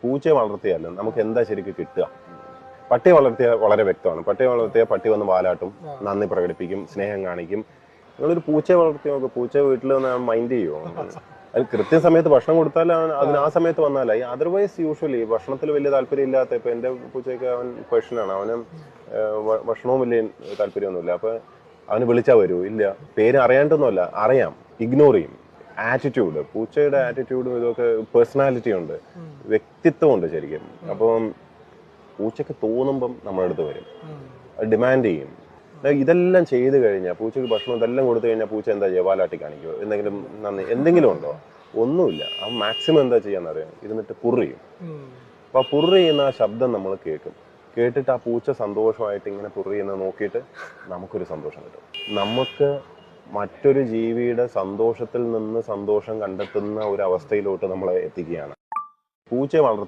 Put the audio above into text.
പൂച്ചയെ വളർത്തിയാലും നമുക്ക് എന്താ ശരിക്കും കിട്ടുക? പട്ടിയെ വളർത്തിയാൽ വളരെ വ്യക്തമാണ്. പട്ടിയെ വളർത്തിയാൽ പട്ടി വന്ന് വാലാട്ടും, നന്ദി പ്രകടിപ്പിക്കും, സ്നേഹം കാണിക്കും. നിങ്ങളൊരു പൂച്ചയെ വളർത്തി നോക്ക്, പൂച്ച വീട്ടിൽ വന്ന് മൈൻഡ് ചെയ്യുമോ? അത് കൃത്യസമയത്ത് ഭക്ഷണം കൊടുത്താൽ അതിന് ആ സമയത്ത് വന്നാലായി. അതർവൈസ് യൂഷ്വലി ഭക്ഷണത്തിൽ വലിയ താല്പര്യം ഇല്ലാത്ത, ഇപ്പൊ എന്റെ പൂച്ചയ്ക്ക് അവൻ പേഴ്സണാണ്, അവന് ഭക്ഷണവും വലിയ താല്പര്യമൊന്നുമില്ല. അപ്പൊ അവന് വിളിച്ചാൽ വരൂ ഇല്ല, പേര് അറിയാണ്ടൊന്നുമല്ല, അറിയാം, ഇഗ്നോർ ചെയ്യും. ആറ്റിറ്റ്യൂഡ്, പൂച്ചയുടെ ആറ്റിറ്റ്യൂഡും ഇതൊക്കെ പേഴ്സണാലിറ്റി ഉണ്ട്, വ്യക്തിത്വം ഉണ്ട് ശരിക്കും. അപ്പം പൂച്ചക്ക് തോന്നുമ്പം നമ്മുടെ അടുത്ത് വരും, ഡിമാൻഡ് ചെയ്യും. ഇതെല്ലാം ചെയ്ത് കഴിഞ്ഞാൽ, പൂച്ചക്ക് ഭക്ഷണം ഇതെല്ലാം കൊടുത്തു കഴിഞ്ഞാൽ പൂച്ച എന്താ ചെയ്യുക? വാലാട്ടി കാണിക്കുമോ? എന്തെങ്കിലും നന്ദി എന്തെങ്കിലും ഉണ്ടോ? ഒന്നുമില്ല. ആ മാക്സിമം എന്താ ചെയ്യാന്നറിയാം, ഇരുന്നിട്ട് പുറിയും. അപ്പൊ ആ പുറി ചെയ്യുന്ന ആ ശബ്ദം നമ്മൾ കേൾക്കും. കേട്ടിട്ട് ആ പൂച്ച സന്തോഷമായിട്ട് ഇങ്ങനെ പുറി ചെയ്യുന്നത് നോക്കിയിട്ട് നമുക്കൊരു സന്തോഷം കിട്ടും. നമുക്ക് മറ്റൊരു ജീവിയുടെ സന്തോഷത്തിൽ നിന്ന് സന്തോഷം കണ്ടെത്തുന്ന ഒരു അവസ്ഥയിലോട്ട് നമ്മളെ എത്തിക്കുകയാണ്. പൂച്ചയെ വളർത്തുക